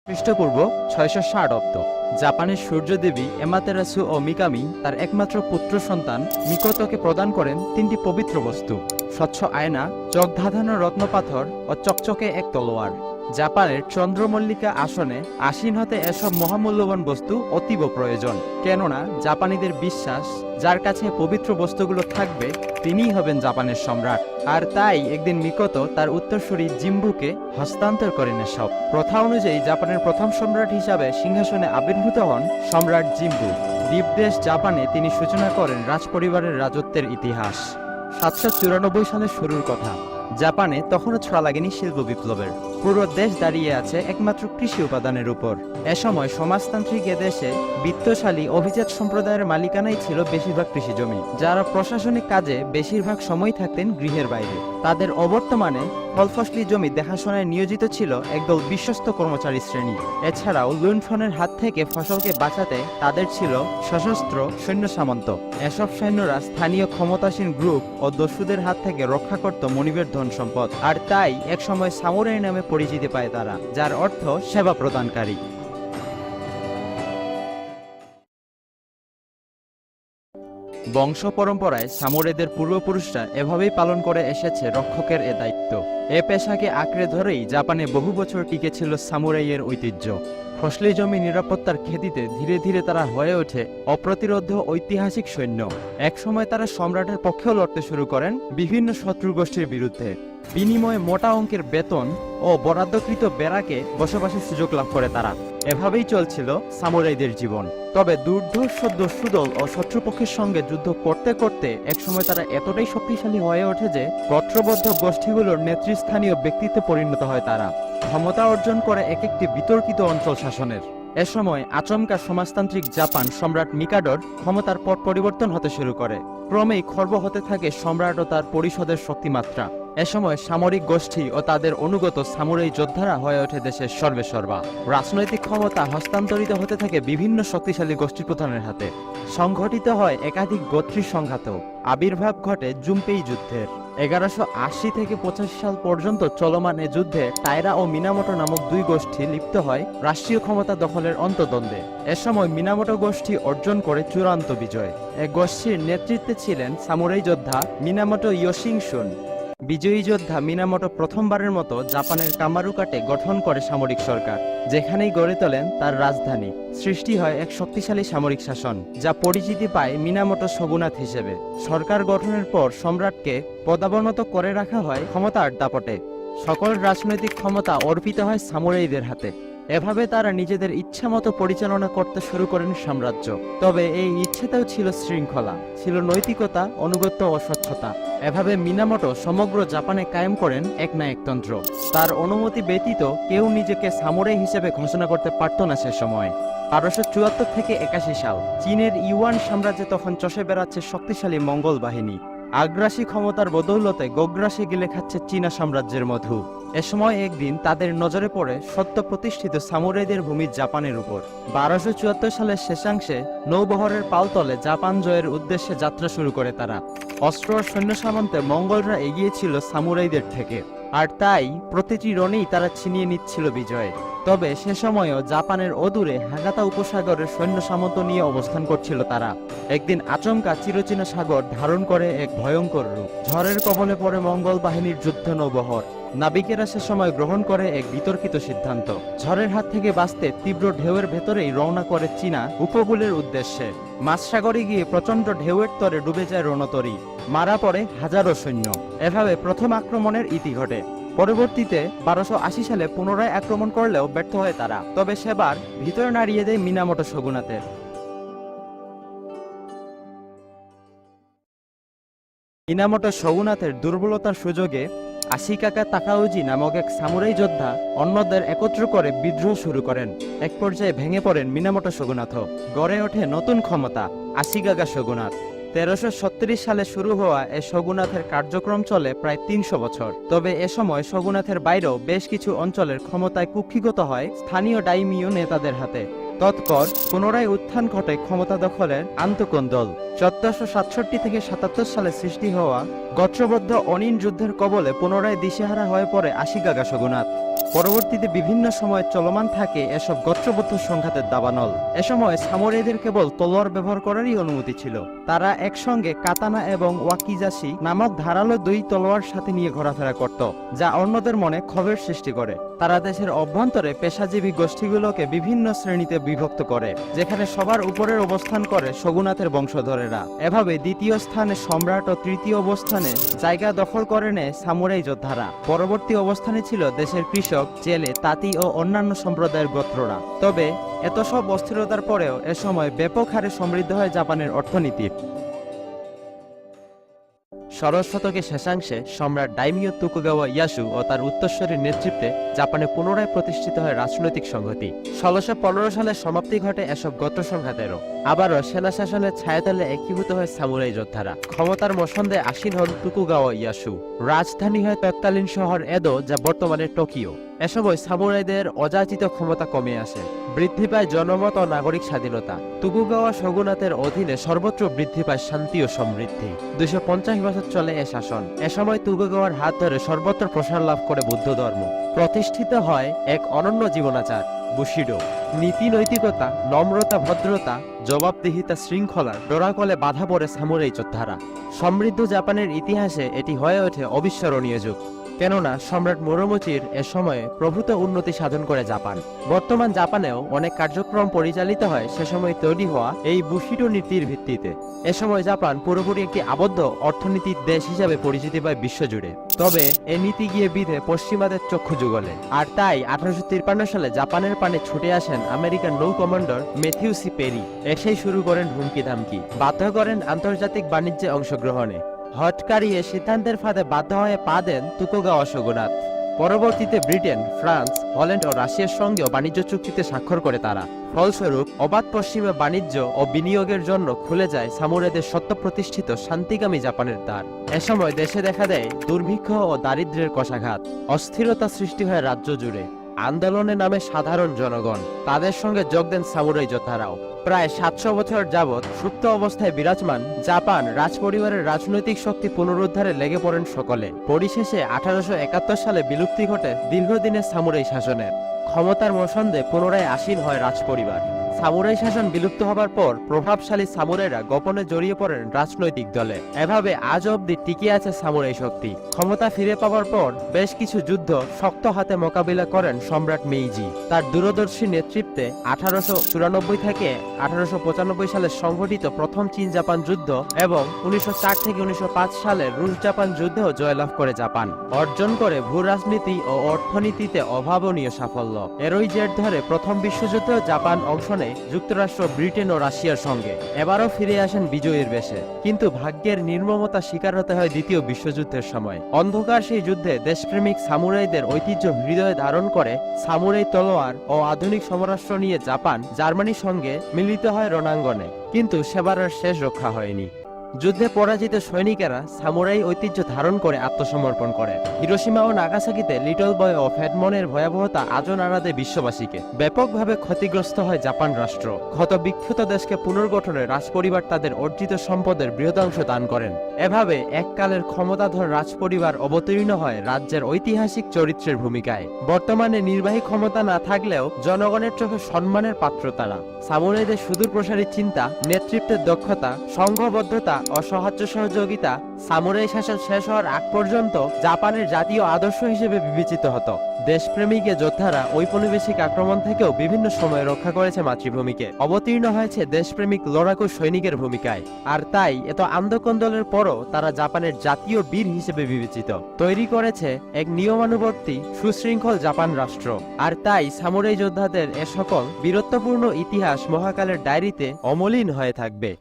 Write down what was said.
খ্রিস্টপূর্ব ৬৬০ অব্দ জাপানের সূর্যদেবী এমাতেরাসু ও মিকামি তার একমাত্র পুত্র সন্তান মিকোতোকে প্রদান করেন তিনটি পবিত্র বস্তু: স্বচ্ছ আয়না, চকধাঁধানো রত্নপাথর ও চকচকে এক তলোয়ার। জাপানের চন্দ্রমল্লিকা আসনে আসীন হতে এসব মহামূল্যবান বস্তু অতীব প্রয়োজন, কেননা জাপানিদের বিশ্বাস যার কাছে পবিত্র বস্তুগুলো থাকবে তিনিই হবেন জাপানের সম্রাট। আর তাই একদিন মিকোতো তার উত্তরসূরি জিম্বুকে হস্তান্তর করেন এসব। প্রথা অনুযায়ী জাপানের প্রথম সম্রাট হিসাবে সিংহাসনে আবির্ভূত হন সম্রাট জিম্বু। দ্বীপদেশ জাপানে তিনি সূচনা করেন রাজপরিবারের রাজত্বের ইতিহাস। ৭৯৪ সালের শুরুর কথা। জাপানে তখনও ছোঁয়া লাগেনি শিল্প বিপ্লবের। পুরো দেশ দাঁড়িয়ে আছে একমাত্র কৃষি উপাদানের উপর। এ সময় সমাজতান্ত্রিক এদেশে বিত্তশালী অভিজাত সম্প্রদায়ের মালিকানাই ছিল বেশিরভাগ কৃষি জমি, যারা প্রশাসনিক কাজে বেশিরভাগ সময় থাকতেন গৃহের বাইরে। তাদের অবর্তমানে ফলফসলি জমি দেখাশোনায় নিয়োজিত ছিল একদল বিশ্বস্ত কর্মচারী শ্রেণী। এছাড়াও লুণ্ঠনের হাত থেকে ফসলকে বাঁচাতে তাদের ছিল সশস্ত্র সৈন্য সামন্ত। এসব সৈন্যরা স্থানীয় ক্ষমতাসীন গ্রুপ ও দস্যুদের হাত থেকে রক্ষা করত মনিবের ধন সম্পদ। আর তাই একসময় সামুরাই নামে পরিচিতি পায় তারা, যার অর্থ সেবা প্রদানকারী। বংশ পরম্পরায় সামুরাইদের পূর্বপুরুষরা এভাবেই পালন করে এসেছে রক্ষকের এ দায়িত্ব। এ পেশাকে আঁকড়ে ধরেই জাপানে বহু বছর টিকে ছিল সামুরাইয়ের ঐতিহ্য। ফসলি জমি নিরাপত্তার খ্যাতিতে ধীরে ধীরে তারা হয়ে ওঠে অপ্রতিরোধ্য ঐতিহাসিক সৈন্য। একসময় তারা সম্রাটের পক্ষেও লড়তে শুরু করেন বিভিন্ন শত্রু গোষ্ঠীর বিরুদ্ধে। বিনিময়ে মোটা অঙ্কের বেতন ও বরাদ্দকৃত বেড়াকে বসবাসের সুযোগ লাভ করে তারা। এভাবেই চলছিল সামুরাইদের জীবন। তবে দুর্ধর্ষ দস্যুদল ও শত্রুপক্ষের সঙ্গে যুদ্ধ করতে করতে একসময় তারা এতটাই শক্তিশালী হয়ে ওঠে যে গোত্রবদ্ধ গোষ্ঠীগুলোর নেতৃস্থানীয় ব্যক্তিত্বে পরিণত হয় তারা। ক্ষমতা অর্জন করে এক একটি বিতর্কিত অঞ্চল শাসনের। এ সময় আচমকা সমাজতান্ত্রিক জাপান সম্রাট মিকাডোর ক্ষমতার পট পরিবর্তন হতে শুরু করে। ক্রমেই খর্ব হতে থাকে সম্রাট ও তার পরিষদের শক্তিমাত্রা। এ সময় সামরিক গোষ্ঠী ও তাদের অনুগত সামুরাই যোদ্ধারা হয়ে ওঠে দেশের সর্বেসর্বা। রাজনৈতিক ক্ষমতা হস্তান্তরিত হতে থাকে বিভিন্ন শক্তিশালী গোষ্ঠী প্রধানের হাতে। সংঘটিত হয় একাধিক গোত্রী সংঘাত। আবির্ভাব ঘটে জুমপেই যুদ্ধের। ১১৮০ থেকে ৮৫ সাল পর্যন্ত চলমান এ যুদ্ধে টায়রা ও মিনামোটো নামক দুই গোষ্ঠী লিপ্ত হয় রাষ্ট্রীয় ক্ষমতা দখলের অন্তদ্বন্দ্বে। এ সময় মিনামোটো গোষ্ঠী অর্জন করে চূড়ান্ত বিজয়। এ গোষ্ঠীর নেতৃত্বে ছিলেন সামুরাই যোদ্ধা মিনামোটো ইয়োশিংশুন। বিজয়ী যোদ্ধা মিনামোটো প্রথমবারের মতো জাপানের কামারুকাটে গঠন করে সামরিক সরকার, যেখানেই গড়ে তোলেন তার রাজধানী। সৃষ্টি হয় এক শক্তিশালী সামরিক শাসন, যা পরিচিতি পায় মিনামোটো শোগুনাত হিসেবে। সরকার গঠনের পর সম্রাটকে পদাবনত করে রাখা হয় ক্ষমতার দাপটে। সকল রাজনৈতিক ক্ষমতা অর্পিত হয় সামুরাইদের হাতে। এভাবে তারা নিজেদের ইচ্ছামতো পরিচালনা করতে শুরু করেন সাম্রাজ্য। তবে এই ইচ্ছেতেও ছিল শৃঙ্খলা, ছিল নৈতিকতা, আনুগত্য ও স্বচ্ছতা। এভাবে মিনামোটো সমগ্র জাপানে কায়েম করেন এক না একতন্ত্র। তার অনুমতি ব্যতীত কেউ নিজেকে সামুরাই হিসেবে ঘোষণা করতে পারত না সে সময়। ১২৭৪ থেকে ৮১ সাল চীনের ইউয়ান সাম্রাজ্যে তখন চষে বেড়াচ্ছে শক্তিশালী মঙ্গল বাহিনী। আগ্রাসী ক্ষমতার বদৌলতে গোগ্রাসে গিলে খাচ্ছে চীনা সাম্রাজ্যের মধু। এ সময় একদিন তাদের নজরে পড়ে সদ্য প্রতিষ্ঠিত সামুরাইদের ভূমি জাপানের উপর। ১২৭৪ সালের শেষাংশে নৌবহরের পালতলে জাপান জয়ের উদ্দেশ্যে যাত্রা শুরু করে তারা। অস্ত্র সৈন্য সামন্তে মঙ্গলরা এগিয়েছিল সামুরাইদের থেকে, আর তাই প্রতিটি রণেই তারা ছিনিয়ে নিচ্ছিল বিজয়। তবে সে সময়ও জাপানের অদূরে হাগাতা উপসাগরের সৈন্য সামন্ত নিয়ে অবস্থান করছিল তারা। একদিন আচমকা চিরচেনা সাগর ধারণ করে এক ভয়ঙ্কর রূপ। ঝড়ের কবলে পড়ে মঙ্গল বাহিনীর যুদ্ধ নৌবহর। নাবিকেরা সে সময় গ্রহণ করে এক বিতর্কিত সিদ্ধান্ত। ঝড়ের হাত থেকে বাঁচতে তীব্র ঢেউয়ের ভেতরেই রওনা করে চীনা উপকূলের উদ্দেশ্যে। মাঝসাগরে গিয়ে প্রচন্ড ঢেউয়ের তরে ডুবে যায় রণতরী। মারা পড়ে হাজারো সৈন্য। এভাবে প্রথম আক্রমণের ইতি ঘটে। পরবর্তীতে ১২৮০ সালে পুনরায় আক্রমণ করলেও ব্যর্থ হয় তারা। তবে সেবার ভিতরে নাড়িয়ে দেয় মিনামোটো শোগুনাতের। মিনামোটো শোগুনাতের দুর্বলতার সুযোগে আশিকাকা তাকাউজি নামক এক সামুরাই যোদ্ধা অন্যদের একত্র করে বিদ্রোহ শুরু করেন। এক পর্যায়ে ভেঙে পড়েন মিনামোটো শোগুনাতও। গড়ে ওঠে নতুন ক্ষমতা, আশিকাগা শোগুনাত। ১৩৩৬ সালে শুরু হওয়া এ শোগুনাথের কার্যক্রম চলে প্রায় ৩০০ বছর। তবে এ সময় শোগুনাথের বাইরেও বেশ কিছু অঞ্চলের ক্ষমতায় কুক্ষিগত হয় স্থানীয় ডাইমিও নেতাদের হাতে। তৎপর পুনরায় উত্থান ঘটে ক্ষমতা দখলের আন্তঃকোন্দল। 1467 থেকে 77 সালে সৃষ্টি হওয়া গোত্রবদ্ধ অনিন যুদ্ধের কবলে পুনরায় দিশেহারা হয়ে পড়ে আশিগাগা শোগুনাত। পরবর্তীতে বিভিন্ন সময় চলমান থাকে এসব গোত্রবদ্ধ সংঘাতের দাবানল। এ সময় সামুরাইদের কেবল তলোয়ার ব্যবহার করারই অনুমতি ছিল। তারা একসঙ্গে কাতানা এবং ওয়াকিজাশি নামক ধারালো 2 তলোয়ার সাথে নিয়ে ঘোরাফেরা করত, যা অন্যদের মনে ক্ষোভের সৃষ্টি করে। তারা দেশের অভ্যন্তরে পেশাজীবী গোষ্ঠীগুলোকে বিভিন্ন শ্রেণীতে বিভক্ত করে, যেখানে সবার উপরের অবস্থান করে শোগুনাতের বংশধরেরা। এভাবে দ্বিতীয় স্থানে সম্রাট ও তৃতীয় অবস্থানে জায়গা দখল করে নেয় সামুরাই যোদ্ধারা। পরবর্তী অবস্থানে ছিল দেশের কৃষক, জেলে, তাঁতি ও অন্যান্য সম্প্রদায়ের গোত্ররা। তবে এত সব অস্থিরতার পরেও এ সময় ব্যাপক হারে সমৃদ্ধ হয় জাপানের অর্থনীতি। ষোড়শ শতকের শেষাংশে সম্রাট দাইমিও তোকুগাওয়া ইয়েয়াসু ও তার উত্তরসূরির নেতৃত্বে জাপানে পুনরায় প্রতিষ্ঠিত হয় রাজনৈতিক সংহতি। 1615 সালে সমাপ্তি ঘটে এসব গোত্র সংঘাতেরও। আবারও সেনা শাসনের ছায়াতলে একীভূত হয় সামুরাই যোদ্ধারা। ক্ষমতার মসন্দে আসীন হন তোকুগাওয়া ইয়েয়াসু। রাজধানী হয় তৎকালীন শহর এদো, যা বর্তমানে টোকিও। এ সময় সামুরাইদের অযাচিত ক্ষমতা কমে আসে। বৃদ্ধি পায় জনমত ও নাগরিক স্বাধীনতা। তোকুগাওয়া শোগুনাতের অধীনে সর্বত্র বৃদ্ধি পায় শান্তি ও সমৃদ্ধি। 250 বছর চলে এ শাসন। এ সময় তোকুগাওয়ার হাত ধরে সর্বত্র প্রসার লাভ করে বৌদ্ধ ধর্ম। প্রতিষ্ঠিত হয় এক অনন্য জীবনাচার, বুশিডো। নীতি নৈতিকতা, নম্রতা, ভদ্রতা, জবাবদিহিতা, শৃঙ্খলার ডোরাকলে বাধা পড়ে সামুরাই যোদ্ধারা। সমৃদ্ধ জাপানের ইতিহাসে এটি হয়ে ওঠে অবিস্মরণীয় যুগ। কেননা সম্রাট মুরোমুচির এ সময়ে প্রভূত উন্নতি সাধন করে জাপান। বর্তমান জাপানেও অনেক কার্যক্রম পরিচালিত হয় সে সময় তৈরি হওয়া এই বুশিডো নীতির ভিত্তিতে। এ সময় জাপান পুরোপুরি একটি আবদ্ধ অর্থনীতির দেশ হিসাবে পরিচিতি পায় বিশ্বজুড়ে। তবে এ নীতি গিয়ে বিধে পশ্চিমাদের চক্ষু যুগলে। আর তাই 1853 সালে জাপানের পানে ছুটে আসেন আমেরিকান নৌ কমান্ডার ম্যাথিউ সি পেরি। এসেই শুরু করেন হুমকি ধামকি, বাধ্য করেন আন্তর্জাতিক বাণিজ্যে অংশগ্রহণে। হঠকারিয়ে সিদ্ধান্তের ফাঁদে বাধ্য হয়ে পা দেন তোকুগাওয়া শোগুনাত। পরবর্তীতে ব্রিটেন, ফ্রান্স, হল্যান্ড ও রাশিয়ার সঙ্গেও বাণিজ্য চুক্তিতে স্বাক্ষর করে তারা। ফলস্বরূপ অবাধ পশ্চিমে বাণিজ্য ও বিনিয়োগের জন্য খুলে যায় সামুরাইদের সত্য প্রতিষ্ঠিত শান্তিকামী জাপানের দ্বার। এ সময় দেশে দেখা দেয় দুর্ভিক্ষ ও দারিদ্র্যের কষাঘাত। অস্থিরতা সৃষ্টি হয় রাজ্য জুড়ে। আন্দোলনে নামে সাধারণ জনগণ। তাদের সঙ্গে যোগ দেন সামুরাই যোদ্ধারাও। প্রায় 700 বছর যাবৎ সুপ্ত অবস্থায় বিরাজমান জাপান রাজপরিবারের রাজনৈতিক শক্তি পুনরুদ্ধারে লেগে পড়েন সকলে। পরিশেষে 1871 সালে বিলুপ্তি ঘটে দীর্ঘদিনের সামুরাই শাসনের। ক্ষমতার মসন্দে পুনরায় আসীন হয় রাজপরিবার। সামুরাই শাসন বিলুপ্ত হবার পর প্রভাবশালী সামুরাইরা গোপনে জড়িয়ে পড়েন রাজনৈতিক দলে। এভাবে আজ অবধি টিকে আছে সামুরাই শক্তি। ক্ষমতা ফিরে পাওয়ার পর বেশ কিছু যুদ্ধ শক্ত হাতে মোকাবিলা করেন সম্রাট মেইজি। তার দূরদর্শী নেতৃত্বে 1894 থেকে 1895 সালে সংঘটিত প্রথম চীন জাপান যুদ্ধ এবং 1904 থেকে 1905 সালের রুশ জাপান যুদ্ধেও জয়লাভ করে জাপান। অর্জন করে ভূ রাজনীতি ও অর্থনীতিতে অভাবনীয় সাফল্য। এরই জের ধরে প্রথম বিশ্বযুদ্ধে জাপান অংশ নেয় যুক্তরাষ্ট্র, ব্রিটেন ও রাশিয়ার সঙ্গে। এবারও ফিরে আসেন বিজয়ীর বেশে। কিন্তু ভাগ্যের নির্মমতা শিকার হতে হয় দ্বিতীয় বিশ্বযুদ্ধের সময়। অন্ধকার সেই যুদ্ধে দেশপ্রেমিক সামুরাইদের ঐতিহ্য হৃদয়ে ধারণ করে সামুরাই তলোয়ার ও আধুনিক সমরাস্ত্র নিয়ে জাপান জার্মানির সঙ্গে মিলিত হয় রণাঙ্গনে। কিন্তু সেবার আর শেষ রক্ষা হয়নি। যুদ্ধে পরাজিত সৈনিকেরা সামুরাই ঐতিহ্য ধারণ করে আত্মসমর্পণ করে। হিরোশিমা ও নাগাসাকিতে লিটল বয় ও ফ্যাটমনের ভয়াবহতা আজও নাড়া দেয় বিশ্ববাসীকে। ব্যাপকভাবে ক্ষতিগ্রস্ত হয় জাপান রাষ্ট্র। ক্ষতবিক্ষত দেশকে পুনর্গঠনে রাজপরিবার তাদের অর্জিত সম্পদের বৃহদাংশ দান করেন। এভাবে এককালের ক্ষমতাধর রাজপরিবার অবতীর্ণ হয় রাজ্যের ঐতিহাসিক চরিত্রের ভূমিকায়। বর্তমানে নির্বাহী ক্ষমতা না থাকলেও জনগণের চোখে সম্মানের পাত্র তারা। সামুরাইদের সুদূর প্রসারী চিন্তা, নেতৃত্বের দক্ষতা, সংঘবদ্ধতা ও সাহায্য সহযোগিতা সামুরাই শাসন শেষ হওয়ার আগ পর্যন্ত জাপানের জাতীয় আদর্শ হিসেবে বিবেচিত হতো। দেশপ্রেমিক যোদ্ধারা ঔপনিবেশিক আক্রমণ থেকেও বিভিন্ন সময় রক্ষা করেছে মাতৃভূমিকে। অবতীর্ণ হয়েছে দেশপ্রেমিক লড়াকু সৈনিকের ভূমিকায়। আর তাই এত আন্দোলনের পরও তারা জাপানের জাতীয় বীর হিসেবে বিবেচিত। তৈরি করেছে এক নিয়মানুবর্তী সুশৃঙ্খল জাপান রাষ্ট্র। আর তাই সামুরাই যোদ্ধাদের এ সকল বীরত্বপূর্ণ ইতিহাস মহাকালের ডায়েরিতে অমলিন হয়ে থাকবে।